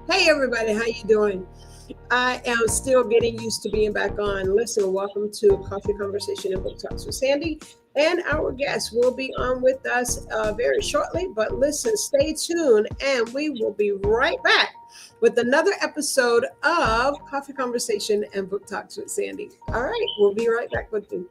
Hey everybody, how you doing? I am still getting used to being back on. Listen, welcome to Coffee Conversation and Book Talks with Sandy. And our guest will be on with us very shortly. But listen, stay tuned and we will be right back with another episode of Coffee Conversation and Book Talks with Sandy. All right, we'll be right back with you.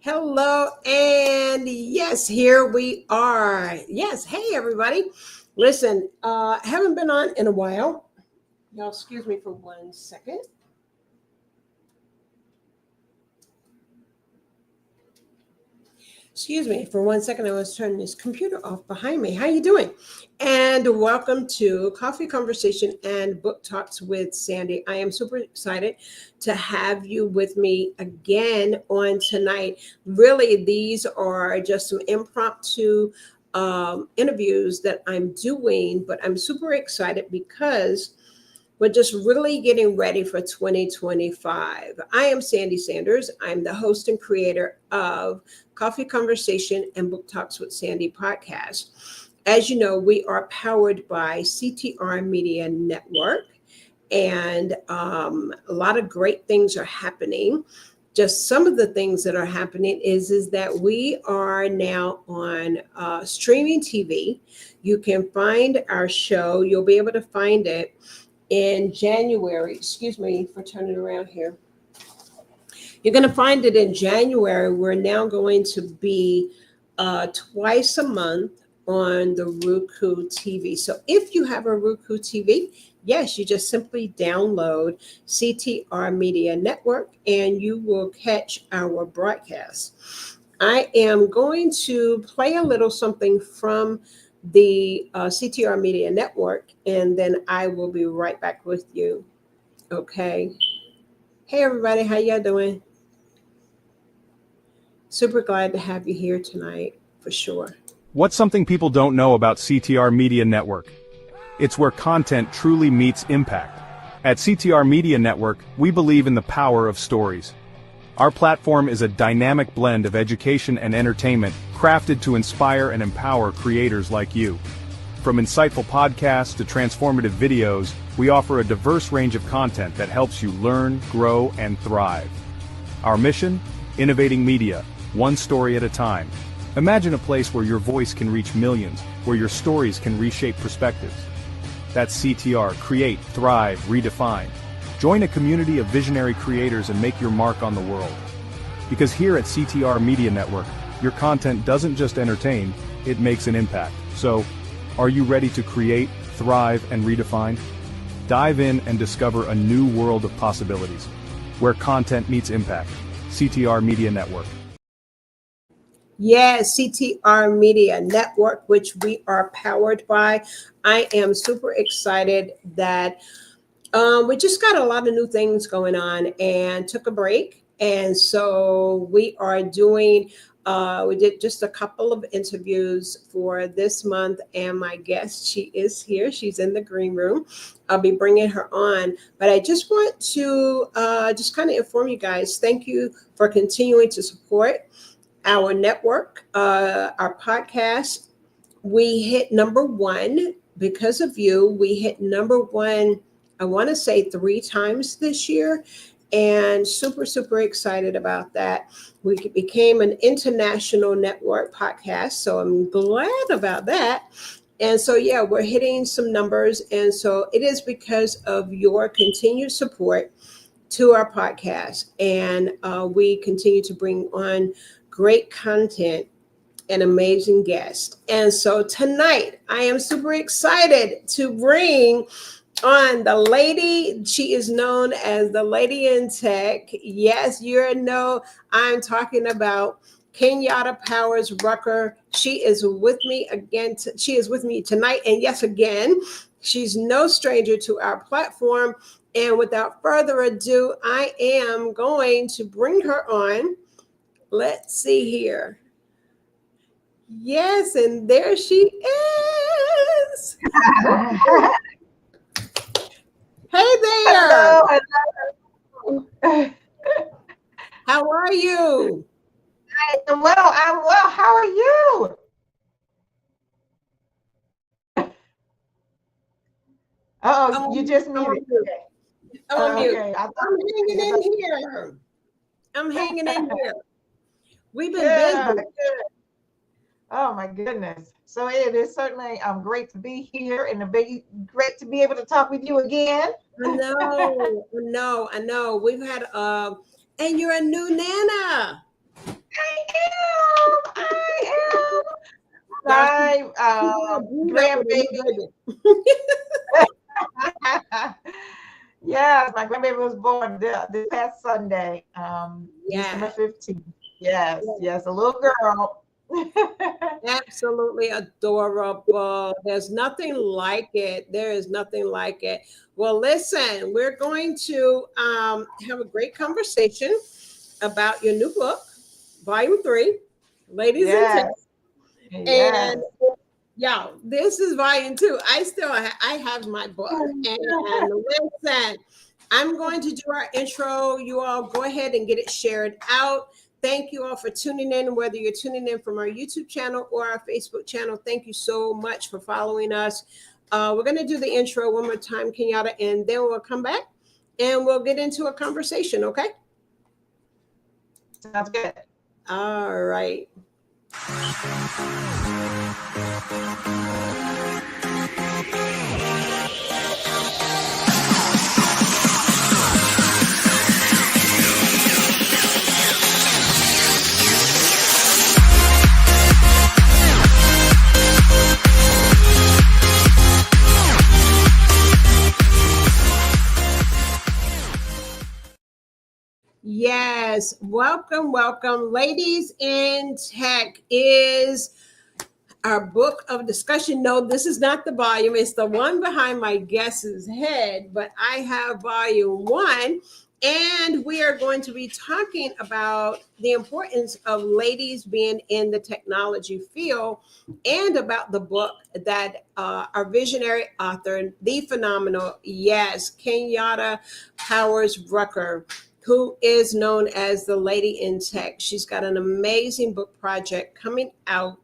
Hello, and yes, here we are. Yes, hey everybody. Listen, haven't been on in a while. Y'all excuse me for 1 second. Excuse me for 1 second. I was turning this computer off behind me. How you doing? And welcome to Coffee Conversation and Book Talks with Sandy. I am super excited to have you with me again on tonight. Really, these are just some impromptu interviews that I'm doing, but I'm super excited because we're just really getting ready for 2025. I am Sandy Sanders. I'm the host and creator of Coffee Conversation and Book Talks with Sandy podcast. As you know, we are powered by CTR Media Network, and a lot of great things are happening. Just some of the things that are happening is that we are now on streaming TV. You can find our show. You'll be able to find it in January. Excuse me for turning around here. You're going to find it in January. We're now going to be twice a month on the ROKU TV. So if you have a ROKU TV, yes, you just simply download CTR Media Network and you will catch our broadcast. I am going to play a little something from the CTR Media Network, and then I will be right back with you. Okay. Hey everybody, how y'all doing? Super glad to have you here tonight, for sure. What's something people don't know about CTR Media Network? It's where content truly meets impact. At CTR Media Network, we believe in the power of stories. Our platform is a dynamic blend of education and entertainment, crafted to inspire and empower creators like you. From insightful podcasts to transformative videos, we offer a diverse range of content that helps you learn, grow, and thrive. Our mission? Innovating media, one story at a time. Imagine a place where your voice can reach millions, where your stories can reshape perspectives. That's CTR, create, thrive, redefine. Join a community of visionary creators and make your mark on the world. Because here at CTR Media Network, your content doesn't just entertain, it makes an impact. So, are you ready to create, thrive, and redefine? Dive in and discover a new world of possibilities, where content meets impact. CTR Media Network. Yes, CTR Media Network, which we are powered by. I am super excited that we just got a lot of new things going on and took a break. And so we are doing We did just a couple of interviews for this month, and my guest, she is here. She's in the green room. I'll be bringing her on, but I just want to just kind of inform you guys. Thank you for continuing to support our network, our podcast. We hit #1 because of you. We hit #1, I want to say 3 times this year, and super, super excited about that. We became an international network podcast, so I'm glad about that. And so, yeah, we're hitting some numbers. And so it is because of your continued support to our podcast. And we continue to bring on great content and amazing guests. And so tonight, I am super excited to bring on the lady. She is known as the Lady in Tech. Yes, you know, I'm talking about Kenyetta Powers-Rucker. She is with me again. She is with me tonight. And yes, again, she's no stranger to our platform. And without further ado, I am going to bring her on. Let's see here. Yes, and there she is. Hey there. Hello. How are you? I'm well. How are you? Oh, you just muted. I'm mute. Okay. I'm hanging in here. I'm hanging in here. We've been busy. Good. Oh my goodness. So it is certainly great to be here and great to be able to talk with you again. I know. We've had and you're a new nana. I am. My grandbaby. Yes, my grandbaby was born this past Sunday, December 15th. Yes, a little girl. Absolutely adorable. There's nothing like it. There is nothing like it. Well, listen, we're going to have a great conversation about your new book, Volume 3, Ladies in Tech. And yeah, this is Volume 2. I have my book. And listen, I'm going to do our intro. You all go ahead and get it shared out. Thank you all for tuning in, whether you're tuning in from our YouTube channel or our Facebook channel. Thank you so much for following us. We're going to do the intro one more time, Kenyetta, and then we'll come back and we'll get into a conversation, okay? Sounds good. All right. Yes, welcome. Ladies in Tech is our book of discussion. No, this is not the volume. It's the one behind my guest's head, but I have Volume 1, and we are going to be talking about the importance of ladies being in the technology field and about the book that our visionary author, the phenomenal, Kenyetta Powers-Rucker, who is known as the Lady in Tech. She's got an amazing book project coming out,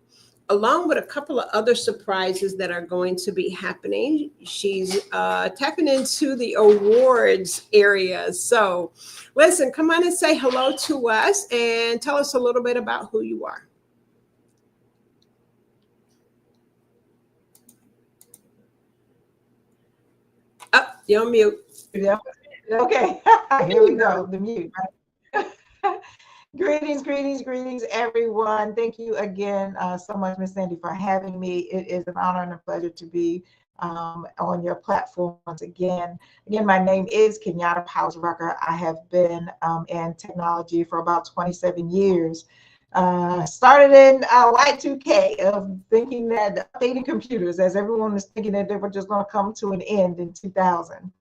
along with a couple of other surprises that are going to be happening. She's tapping into the awards area. So listen, come on and say hello to us and tell us a little bit about who you are. Oh, you're on mute. Yeah. Okay, here we go, the mute. Greetings, everyone. Thank you again so much, Miss Sandy, for having me. It is an honor and a pleasure to be on your platform once again. Again, my name is Kenyetta Powers-Rucker. I have been in technology for about 27 years. Started in Y2K of thinking that updating computers, as everyone was thinking that they were just going to come to an end in 2000.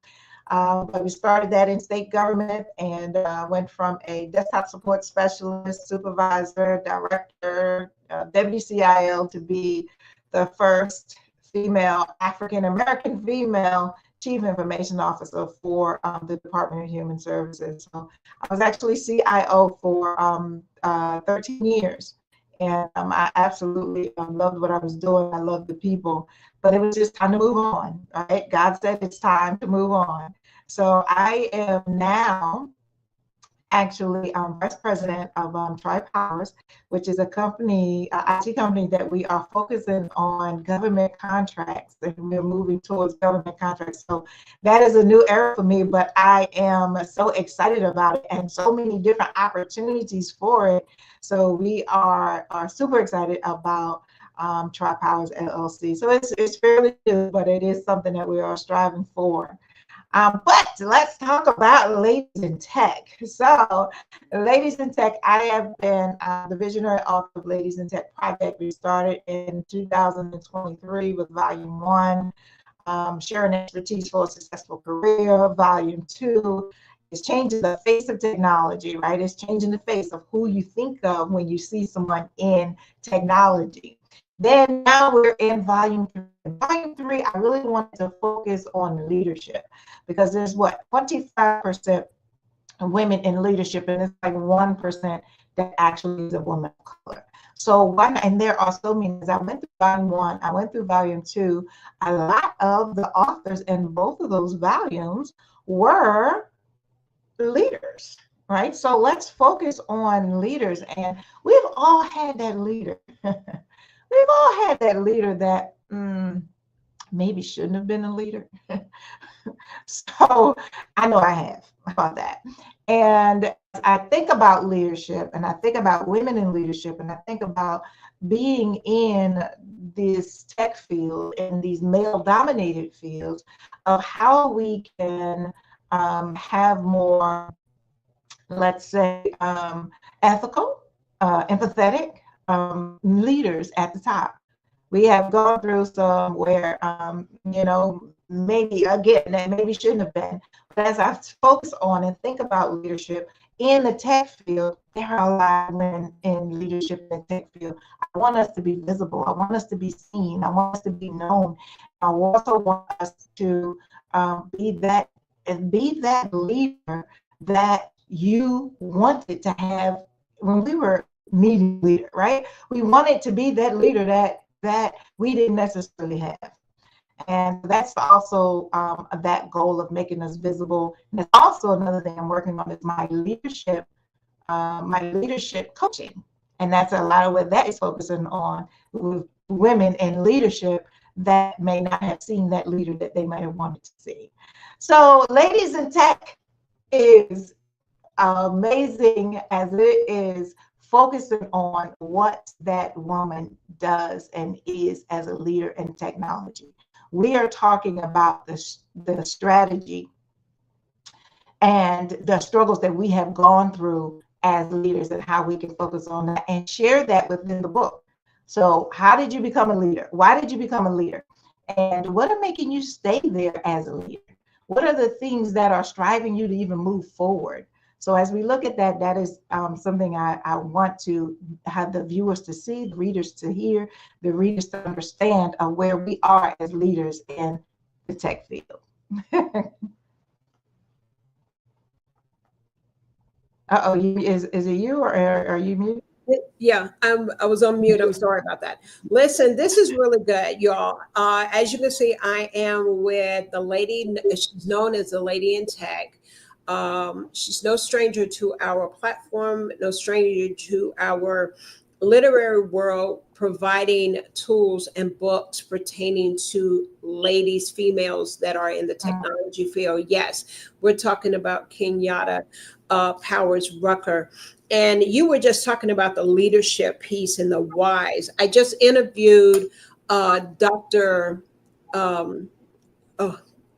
But we started that in state government and went from a desktop support specialist, supervisor, director, deputy CIO to be the first female, African-American female Chief Information Officer for the Department of Human Services. So I was actually CIO for 13 years. And I absolutely loved what I was doing. I loved the people, but it was just time to move on, right? God said it's time to move on. So I am now actually vice president of Powers, which is a company, IT company that we are focusing on government contracts, and we're moving towards government contracts. So that is a new era for me, but I am so excited about it and so many different opportunities for it. So we are super excited about Powers LLC. So it's fairly new, but it is something that we are striving for. But let's talk about Ladies in Tech. So Ladies in Tech, I have been the visionary author of Ladies in Tech Project. We started in 2023 with Volume 1, Sharing Expertise for a Successful Career. Volume 2 is changing the face of technology, right? It's changing the face of who you think of when you see someone in technology. Then now we're in Volume 3. Volume 3, I really wanted to focus on leadership because there's 25% of women in leadership, and it's like 1% that actually is a woman of color. So and there are so many. As I went through Volume 1, I went through Volume 2. A lot of the authors in both of those volumes were leaders, right? So let's focus on leaders, and we've all had that leader. We've all had that leader that maybe shouldn't have been a leader. So I know I have about that. And I think about leadership, and I think about women in leadership, and I think about being in this tech field, in these male-dominated fields, of how we can have more, let's say, ethical, empathetic, leaders at the top. We have gone through some where, maybe again, that maybe shouldn't have been. But as I focus on and think about leadership in the tech field, there are a lot of women in leadership in the tech field. I want us to be visible. I want us to be seen. I want us to be known. I also want us to be that leader that you wanted to have when we were needing leader, right? We wanted to be that leader that we didn't necessarily have. And that's also that goal of making us visible. And it's also another thing I'm working on is my leadership coaching. And that's a lot of what that is focusing on with women in leadership that may not have seen that leader that they might have wanted to see. So Ladies in Tech is amazing as it is focusing on what that woman does and is as a leader in technology. We are talking about the strategy and the struggles that we have gone through as leaders and how we can focus on that and share that within the book. So how did you become a leader? Why did you become a leader? And what are making you stay there as a leader? What are the things that are striving you to even move forward? So as we look at that, that is something I want to have the viewers to see, the readers to hear, the readers to understand where we are as leaders in the tech field. Uh-oh, is it you or are you muted? Yeah, I was on mute. I'm sorry about that. Listen, this is really good, y'all. As you can see, I am with the lady. She's known as the Lady in Tech. She's no stranger to our platform, no stranger to our literary world, providing tools and books pertaining to ladies, females that are in the technology field. Yes, we're talking about Kenyetta Powers-Rucker. And you were just talking about the leadership piece and the whys. I just interviewed Dr.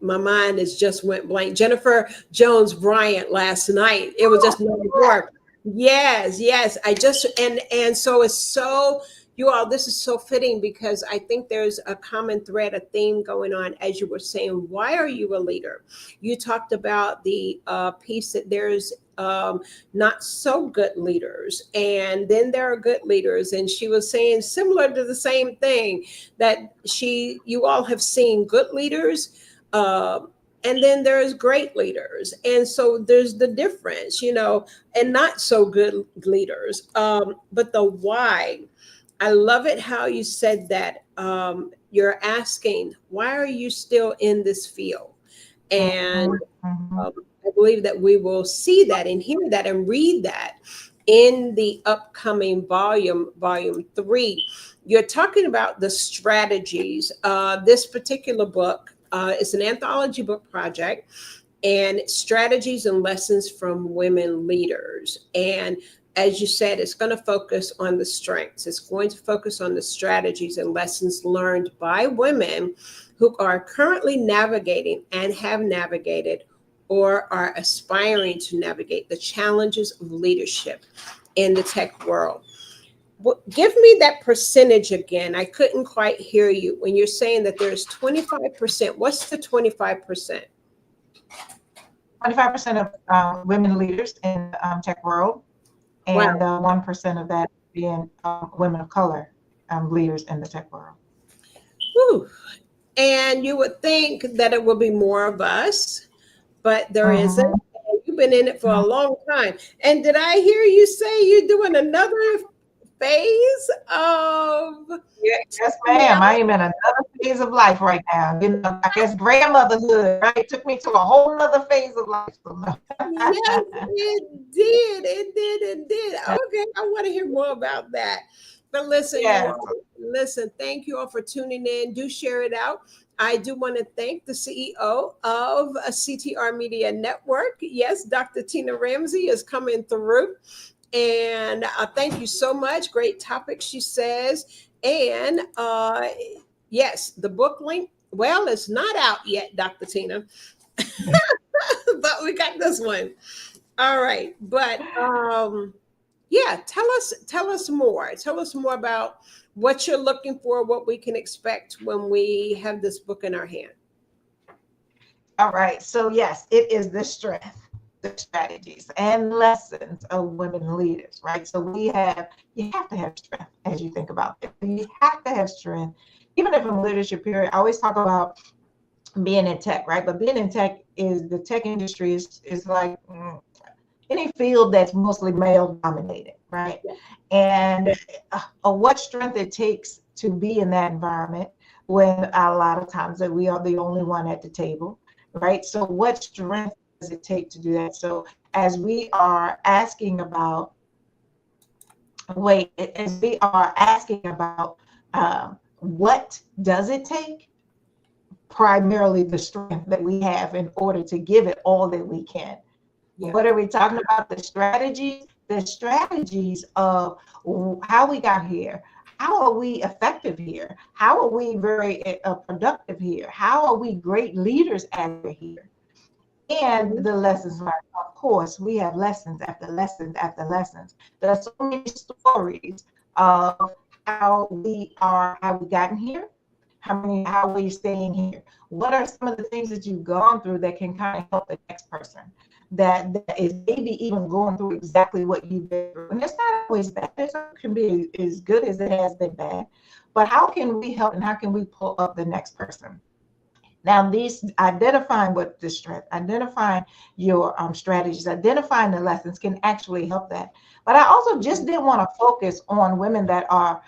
My mind has just went blank. Jennifer Jones Bryant last night. It was just New York. Yes. I just and so it's so you all, this is so fitting because I think there's a common thread, a theme going on. As you were saying, why are you a leader? You talked about the piece that there's not so good leaders, and then there are good leaders. And she was saying similar to the same thing, that you all have seen good leaders, and then there's great leaders. And so there's the difference, and not so good leaders. But the why, I love it how you said that. You're asking, why are you still in this field? And I believe that we will see that and hear that and read that in the upcoming volume 3. You're talking about the strategies. This particular book is an anthology book project, and strategies and lessons from women leaders. And as you said, it's going to focus on the strengths. It's going to focus on the strategies and lessons learned by women who are currently navigating and have navigated or are aspiring to navigate the challenges of leadership in the tech world. Give me that percentage again. I couldn't quite hear you when you're saying that there's 25%. What's the 25%? 25% of women leaders in the tech world, and 1% of that being women of color leaders in the tech world. Whew. And you would think that it would be more of us, but there isn't. You've been in it for a long time. And did I hear you say you're doing another phase of? Yes, ma'am. I am in another phase of life right now. I guess grandmotherhood, right? It took me to a whole other phase of life. Yes, it did. Okay, I want to hear more about that. But listen, listen, thank you all for tuning in. Do share it out. I do want to thank the CEO of CTR Media Network. Yes, Dr. Tina Ramsey is coming through. And thank you so much. Great topic, she says. And yes, the book link, well, it's not out yet, Dr. Tina. But we got this one. All right. But yeah, tell us more. Tell us more about what you're looking for, what we can expect when we have this book in our hand. All right. So yes, it is the strength, the strategies and lessons of women leaders, right? So you have to have strength as you think about it. You have to have strength. Even if in leadership period, I always talk about being in tech, right? But being in tech the tech industry is like any field that's mostly male dominated, right? And what strength it takes to be in that environment when a lot of times that we are the only one at the table, right? So what strength does it take to do that? So as we are asking about, what does it take? Primarily the strength that we have in order to give it all that we can. Yeah. What are we talking about? The strategies of how we got here. How are we effective here? How are we very productive here? How are we great leaders as we're here? And the lessons learned. Of course, we have lessons after lessons after lessons. There are so many stories of how we gotten here. How are you staying here? What are some of the things that you've gone through that can kind of help the next person that is maybe even going through exactly what you've been through? And it's not always bad. It can be as good as it has been bad. But how can we help and how can we pull up the next person? Now, identifying what the strength, identifying your strategies, identifying the lessons can actually help that. But I also just didn't want to focus on women that are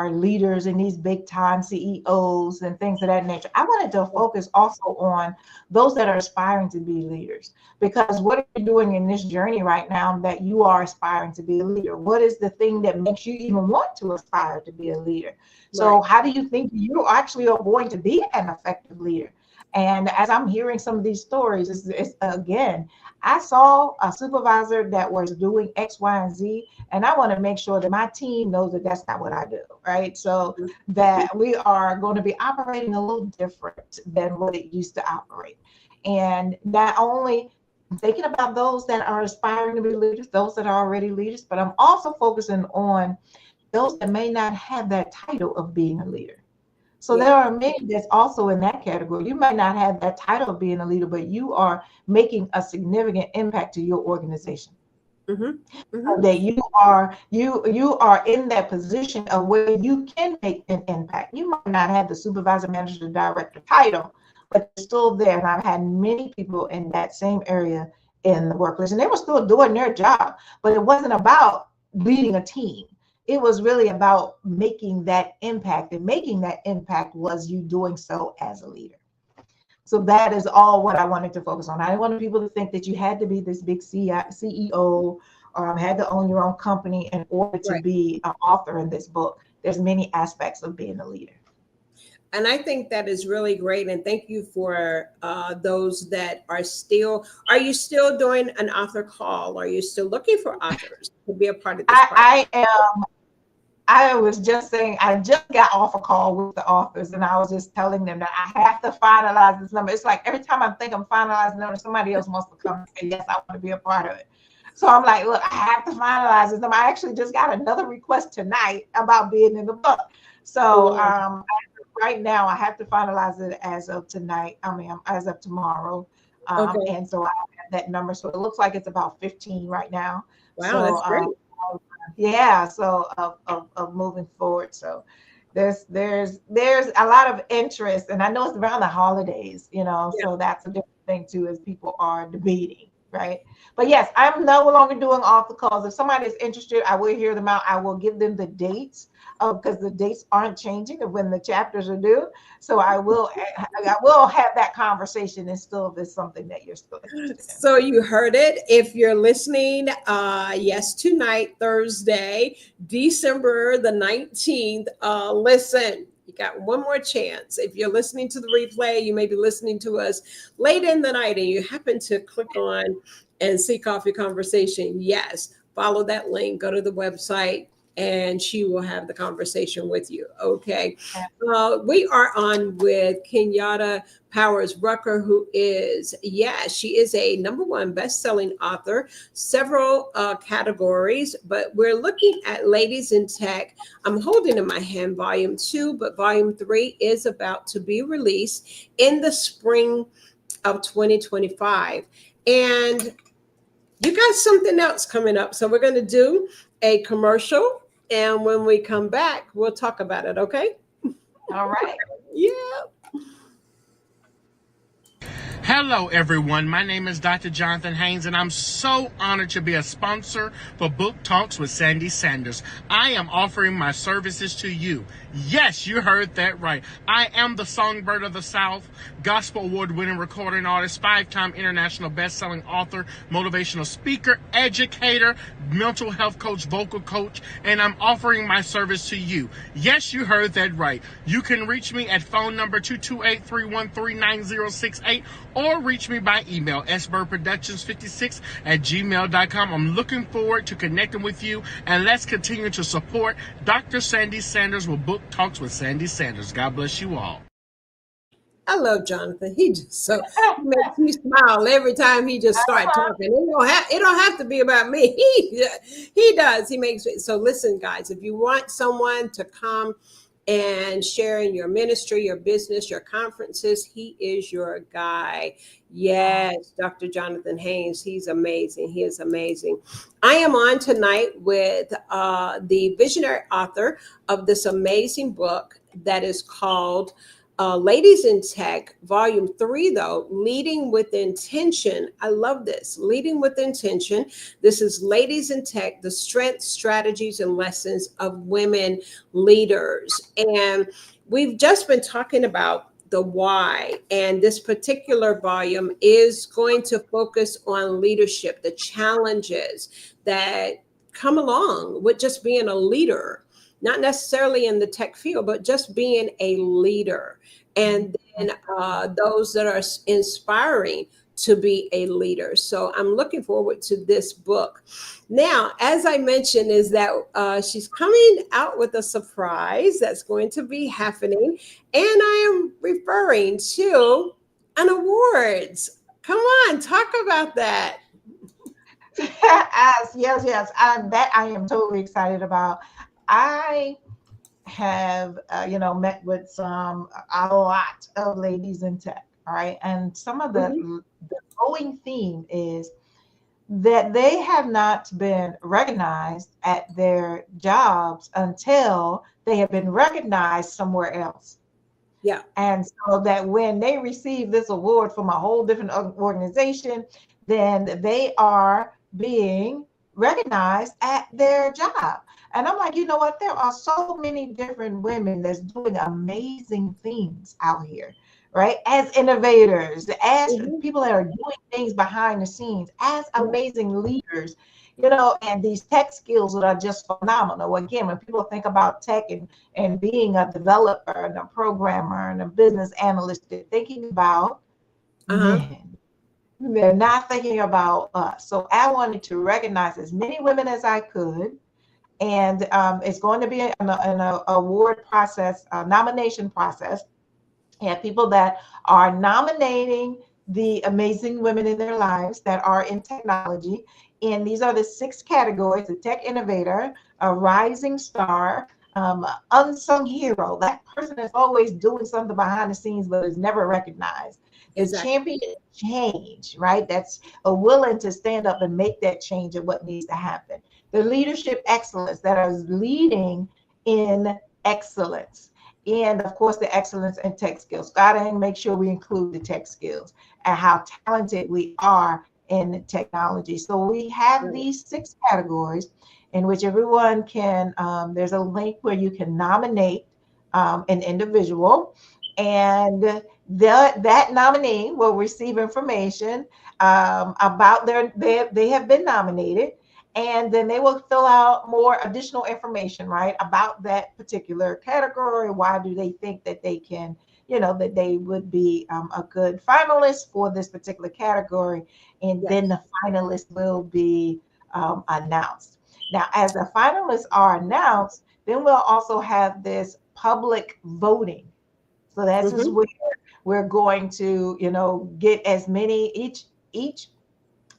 leaders and these big time CEOs and things of that nature. I wanted to focus also on those that are aspiring to be leaders, because what are you doing in this journey right now that you are aspiring to be a leader? What is the thing that makes you even want to aspire to be a leader? So how do you think you actually are going to be an effective leader? And as I'm hearing some of these stories, it's again, I saw a supervisor that was doing X, Y, and Z, and I want to make sure that my team knows that that's not what I do, right? So that we are going to be operating a little different than what it used to operate. And not only thinking about those that are aspiring to be leaders, those that are already leaders, but I'm also focusing on those that may not have that title of being a leader. So Yeah. there are many that's also in that category. You might not have that title of being a leader, but you are making a significant impact to your organization. That you are in that position of where you can make an impact. You might not have the supervisor, manager, director title, but you're still there. And I've had many people in that same area in the workplace, and they were still doing their job, but it wasn't about leading a team. It was really about making that impact, and making that impact was you doing so as a leader. So that is all what I wanted to focus on. I didn't want people to think that you had to be this big CEO or had to own your own company in order to be an author in this book. There's many aspects of being a leader. And I think that is really great. And thank you for those that are you still doing an author call? Are you still looking for authors to be a part of this project? I am. I was just saying, I just got off a call with the authors, and I was just telling them that I have to finalize this number. It's like every time I think I'm finalizing number, somebody else wants to come and say, yes, I want to be a part of it. So I'm like, look, I have to finalize this number. I actually just got another request tonight about being in the book. So right now I have to finalize it as of tonight. I mean, as of tomorrow. And so I have that number. So it looks like it's about 15 right now. Wow, so, that's great. Yeah, so of moving forward. So there's a lot of interest, and I know it's around the holidays, so that's a different thing too, as people are debating, right? But yes, I'm no longer doing author calls. If somebody is interested, I will hear them out. I will give them the dates, because the dates aren't changing of when the chapters are due. So I will have that conversation, and still, if it's something that you're still interested in. So you heard it. If you're listening, yes, tonight, Thursday, December the 19th, listen, you got one more chance. If you're listening to the replay, you may be listening to us late in the night and you happen to click on and see Coffee Conversation. Yes, follow that link, go to the website, and she will have the conversation with you. Okay. We are on with Kenyetta Powers-Rucker, who is, she is a #1 best-selling author, several categories, but we're looking at Ladies in Tech. I'm holding in my hand volume 2, but volume 3 is about to be released in the spring of 2025. And you got something else coming up. So we're going to do a commercial. And when we come back, we'll talk about it. Okay. All right. Yeah. Hello, everyone. My name is Dr. Jonathan Haynes, and I'm so honored to be a sponsor for Book Talks with Sandy Sanders. I am offering my services to you. Yes, you heard that right. I am the Songbird of the South, Gospel Award-winning recording artist, 5-time international best-selling author, motivational speaker, educator, mental health coach, vocal coach, and I'm offering my service to you. Yes, you heard that right. You can reach me at phone number 228-313-9068 or reach me by email, sbirdproductions56@gmail.com. I'm looking forward to connecting with you, and let's continue to support Dr. Sandy Sanders with Book Talks with Sandy Sanders. God bless you all. I love Jonathan. He just he makes me smile every time he just starts talking. It don't have to be about me. He does. He makes it. So listen, guys, if you want someone to come and share in your ministry, your business, your conferences, he is your guy. Yes, Dr. Jonathan Haynes. He's amazing. He is amazing. I am on tonight with the visionary author of this amazing book that is called Ladies in Tech, Volume 3, though, Leading with Intention. I love this. Leading with Intention. This is Ladies in Tech, the strengths, strategies, and lessons of women leaders. And we've just been talking about the why. And this particular volume is going to focus on leadership, the challenges that come along with just being a leader. Not necessarily in the tech field, but just being a leader. And then those that are inspiring to be a leader. So I'm looking forward to this book. Now, as I mentioned, is that she's coming out with a surprise that's going to be happening. And I am referring to an awards. Come on, talk about that. Yes. That I am totally excited about. I have, met with a lot of ladies in tech. All right. And some of the growing theme is that they have not been recognized at their jobs until they have been recognized somewhere else. Yeah. And so that when they receive this award from a whole different organization, then they are being recognized at their job. And I'm like, you know what? There are so many different women that's doing amazing things out here, right? As innovators, as people that are doing things behind the scenes, as amazing leaders, and these tech skills that are just phenomenal. Again, when people think about tech and being a developer and a programmer and a business analyst, they're thinking about men. They're not thinking about us. So I wanted to recognize as many women as I could. And it's going to be an award process, a nomination process. And people that are nominating the amazing women in their lives that are in technology. And these are the 6 categories: the tech innovator, a rising star, unsung hero. That person is always doing something behind the scenes, but is never recognized. The champion change, right? That's willing to stand up and make that change of what needs to happen. The leadership excellence, that is leading in excellence. And of course, the excellence in tech skills. Gotta make sure we include the tech skills and how talented we are in technology. So we have these 6 categories in which everyone can, there's a link where you can nominate an individual, and that nominee will receive information about they have been nominated, and then they will fill out more additional information, right, about that particular category. Why do they think that they can, that they would be a good finalist for this particular category? And then the finalists will be announced. Now, as the finalists are announced, then we'll also have this public voting. So that's just where we're going to, get as many, each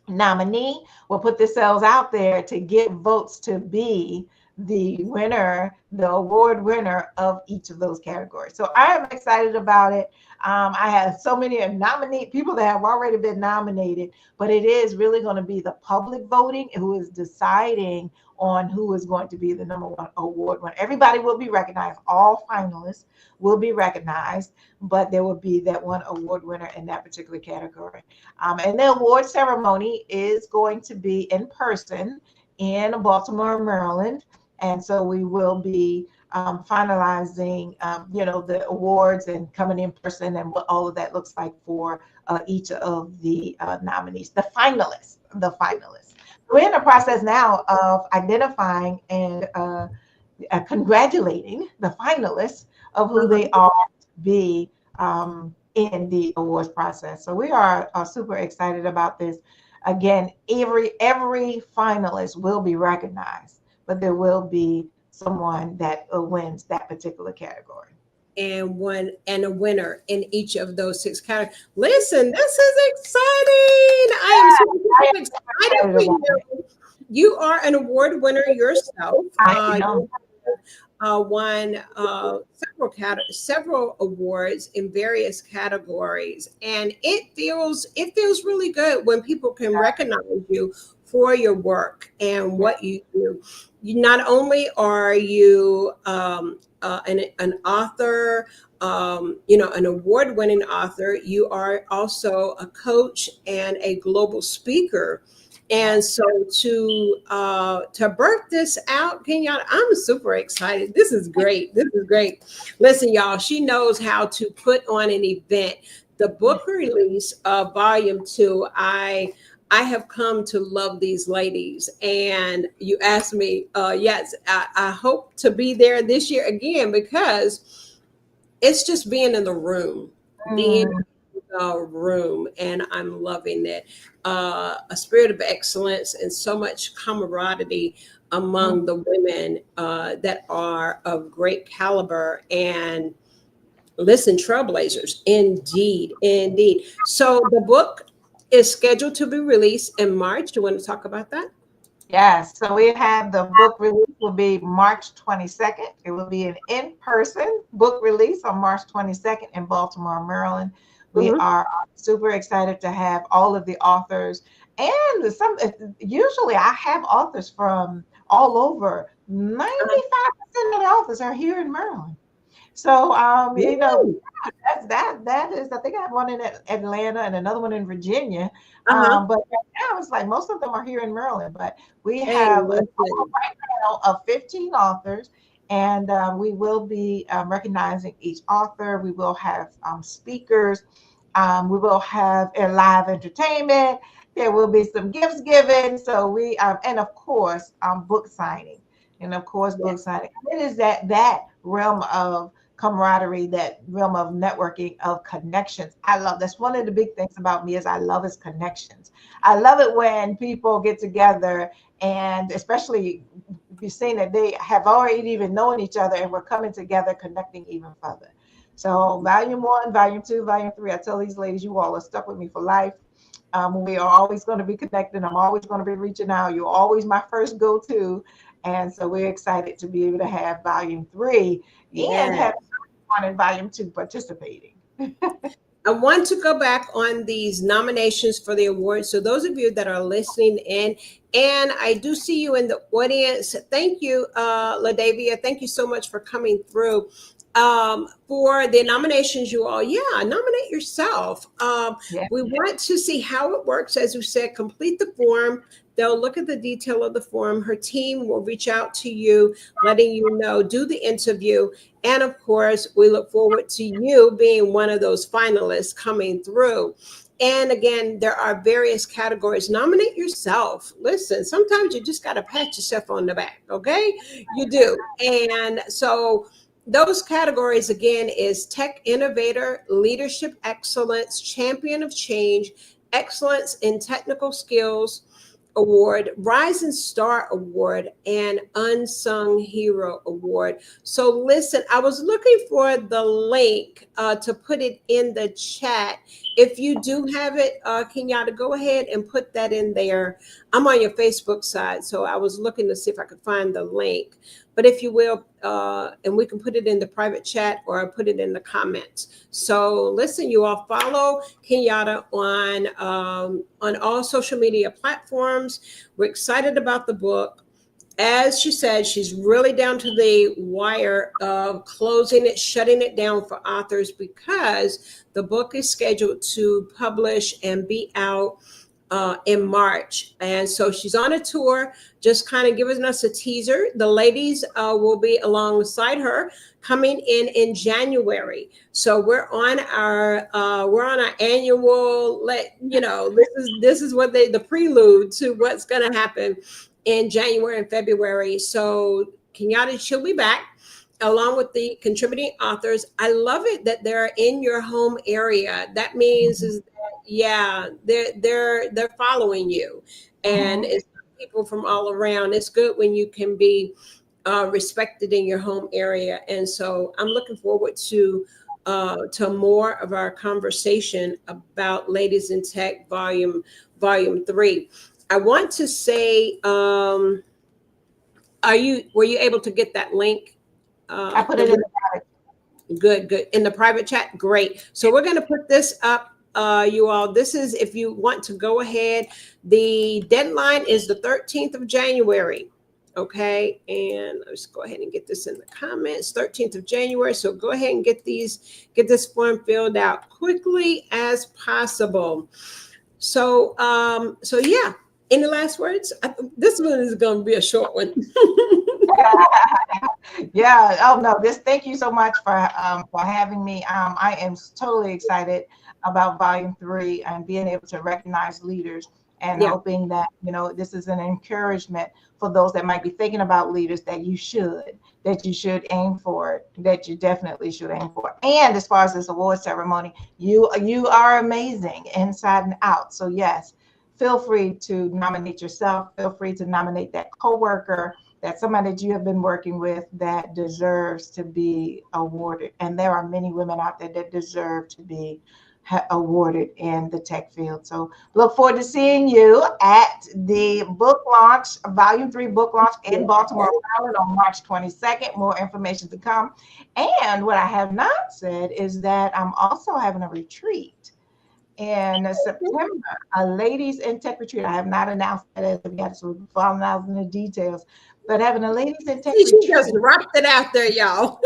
nominee will put themselves out there to get votes to be the winner, the award winner of each of those categories. So I am excited about it. I have so many people that have already been nominated, but it is really going to be the public voting who is deciding on who is going to be the #1 award winner. Everybody will be recognized. All finalists will be recognized, but there will be that one award winner in that particular category. And the award ceremony is going to be in person in Baltimore, Maryland. And so we will be finalizing, the awards and coming in person and what all of that looks like for each of the nominees, the finalists. We're in the process now of identifying and congratulating the finalists of who they are to be in the awards process. So we are super excited about this. Again, every finalist will be recognized, but there will be someone that wins that particular category. And a winner in each of those 6 categories. Listen, this is exciting. I am so excited for you. You are an award winner yourself. Won several awards in various categories, and it feels really good when people can recognize you for your work and what you do. You not only are you an author, an award-winning author, you are also a coach and a global speaker. And so to birth this out, Kenyetta, I'm super excited. This is great. Listen, y'all, she knows how to put on an event. The book release of volume 2, I have come to love these ladies. And you asked me, yes, I hope to be there this year again, because it's just being in the room, and I'm loving it. A spirit of excellence and so much camaraderie among the women that are of great caliber, and listen, trailblazers, indeed. So the book is scheduled to be released in March. Do you want to talk about that? Yes, so we have the book release will be March 22nd. It will be an in-person book release on March 22nd in Baltimore, Maryland. We Mhm. are super excited to have all of the authors, and usually I have authors from all over. 95% of the authors are here in Maryland. So Woo! that is, I think I have one in Atlanta and another one in Virginia. Uh-huh. But right now it's like most of them are here in Maryland. But we Hey, have a total listen. right now of 15 authors, and we will be recognizing each author. We will have speakers. We will have a live entertainment. There will be some gifts given. So we and of course book signing, and of course Yeah. book signing. It is that realm of camaraderie, that realm of networking, of connections. I love that's one of the big things about me is I love is connections. I love it when people get together, and especially you've seen that they have already even known each other and we're coming together, connecting even further. So volume 1, volume 2, volume 3, I tell these ladies, you all are stuck with me for life. We are always going to be connected. I'm always going to be reaching out. You're always my first go-to. And so we're excited to be able to have volume 3 and Yeah. have one in volume 2 participating. I want to go back on these nominations for the awards. So those of you that are listening in, and I do see you in the audience. Thank you, LaDavia. Thank you so much for coming through. For the nominations, you all, yeah, nominate yourself. Yeah. We want to see how it works. As we said, complete the form. They'll look at the detail of the form. Her team will reach out to you, letting you know, do the interview. And of course, we look forward to you being one of those finalists coming through. And again, there are various categories. Nominate yourself. Listen, sometimes you just got to pat yourself on the back, okay? You do. And so those categories again is Tech Innovator, Leadership Excellence, Champion of Change, Excellence in Technical Skills Award, Rising Star Award, and Unsung Hero Award. So listen, I was looking for the link to put it in the chat. If you do have it, Kenyetta, go ahead and put that in there. I'm on your Facebook side, so I was looking to see if I could find the link. But if you will, and we can put it in the private chat or put it in the comments. So listen, you all follow Kenyetta on all social media platforms. We're excited about the book. As she said, she's really down to the wire of closing it, shutting it down for authors because the book is scheduled to publish and be out in March. And so she's on a tour, just kind of giving us a teaser. The ladies will be alongside her coming in January. So we're on our annual, this is what the prelude to what's going to happen in January and February. So Kenyetta, she'll be back along with the contributing authors. I love it that they're in your home area. That means is that, yeah, they're following you, and Mhm. it's people from all around. It's good when you can be respected in your home area, and so I'm looking forward to more of our conversation about Ladies in Tech Volume 3. I want to say, were you able to get that link? I put The it in link? the private. Good. In the private chat, great. So we're going to put this up, you all. This is if you want to go ahead. The deadline is the 13th of January. Okay, and let's go ahead and get this in the comments. 13th of January. So go ahead and get this form filled out quickly as possible. So, so yeah. Any last words? This one is going to be a short one. Yeah. Oh no. Thank you so much for having me. I am totally excited about volume 3 and being able to recognize leaders and Yeah. hoping that this is an encouragement for those that might be thinking about leaders that you should aim for it, that you definitely should aim for. And as far as this award ceremony, you are amazing inside and out. So yes, feel free to nominate yourself. Feel free to nominate that coworker, that's somebody that you have been working with that deserves to be awarded. And there are many women out there that deserve to be awarded in the tech field. So look forward to seeing you at the book launch, Volume 3 book launch in Baltimore, Maryland on March 22nd. More information to come. And what I have not said is that I'm also having a retreat in September, a ladies in tech retreat. I have not announced that as of yet, so we're finalizing the details. But having a ladies in tech retreat. She just dropped it out there, y'all.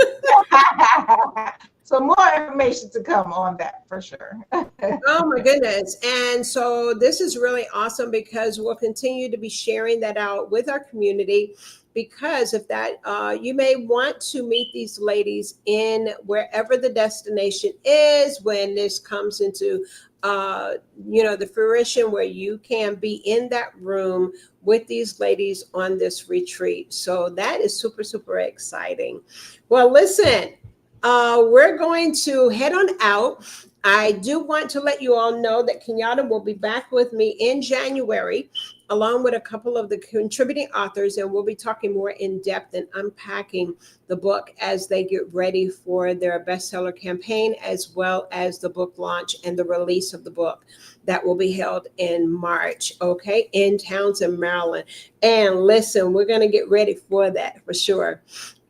So more information to come on that for sure. Oh my goodness. And so this is really awesome because we'll continue to be sharing that out with our community, because if that you may want to meet these ladies in wherever the destination is when this comes into the fruition, where you can be in that room with these ladies on this retreat. So that is super, super exciting. Well, listen, we're going to head on out. I do want to let you all know that Kenyetta will be back with me in January, along with a couple of the contributing authors, and we'll be talking more in depth and unpacking the book as they get ready for their bestseller campaign, as well as the book launch and the release of the book that will be held in March, okay, in Townsend, Maryland. And listen, we're going to get ready for that for sure.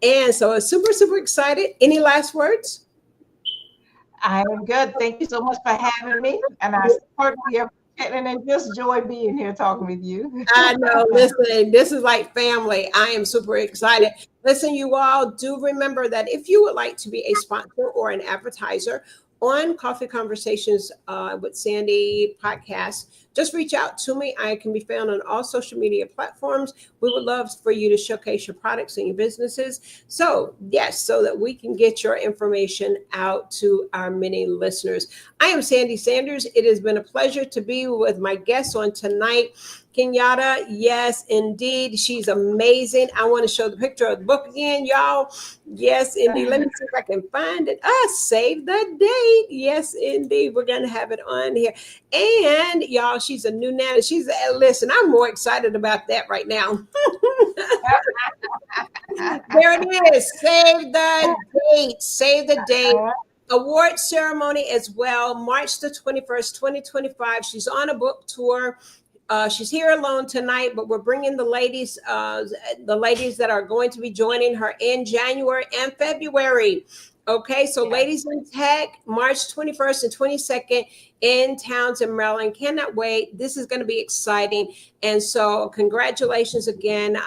And so I'm super, super excited. Any last words? I am good. Thank you so much for having me. And I certainly appreciate it, and just joy being here talking with you. I know. Listen, this is like family. I am super excited. Listen, you all, do remember that if you would like to be a sponsor or an advertiser on Coffee Conversations with Sandy podcast, just reach out to me. I can be found on all social media platforms. We would love for you to showcase your products and your businesses. So yes, so that we can get your information out to our many listeners. I am Sandy Sanders. It has been a pleasure to be with my guests on tonight. Kenyetta, yes, indeed. She's amazing. I want to show the picture of the book again, y'all. Yes, indeed. Let me see if I can find it. Save the date. Yes, indeed. We're going to have it on here. And y'all, she's a new nana. Listen, I'm more excited about that right now. There it is. Save the date. Save the date. Award ceremony as well. March the 21st, 2025. She's on a book tour. She's here alone tonight, but we're bringing the ladies that are going to be joining her in January and February. Okay, so yes. Ladies in Tech, March 21st and 22nd in Townsend, Maryland. Cannot wait. This is going to be exciting. And so congratulations again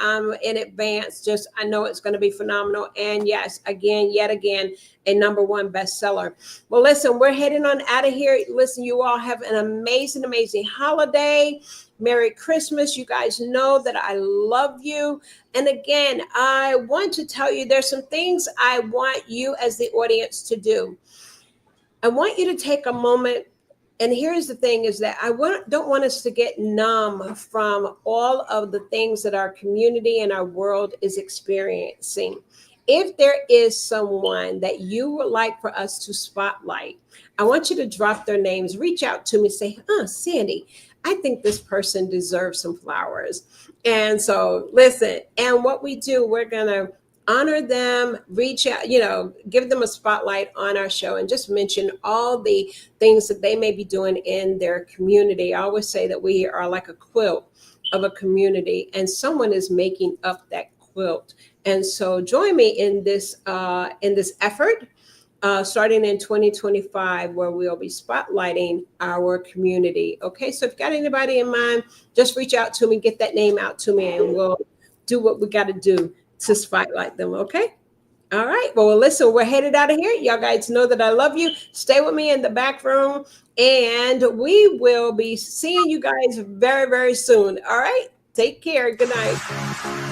in advance. I know it's going to be phenomenal. And yes, yet again, a #1 bestseller. Well, listen, we're heading on out of here. Listen, you all have an amazing, amazing holiday. Merry Christmas. You guys know that I love you. And again, I want to tell you there's some things I want you as the audience to do. I want you to take a moment. And here's the thing is that don't want us to get numb from all of the things that our community and our world is experiencing. If there is someone that you would like for us to spotlight, I want you to drop their names, reach out to me, say, Sandy, I think this person deserves some flowers. And so listen, and what we do, we're going to honor them, reach out, give them a spotlight on our show and just mention all the things that they may be doing in their community. I always say that we are like a quilt of a community and someone is making up that quilt. And so join me in this effort. Starting in 2025, where we'll be spotlighting our community. Okay, so if you've got anybody in mind, just reach out to me, get that name out to me, and we'll do what we got to do to spotlight them. Okay. All right. Well, listen, we're headed out of here. Y'all guys know that I love you. Stay with me in the back room, and we will be seeing you guys very, very soon. All right. Take care. Good night.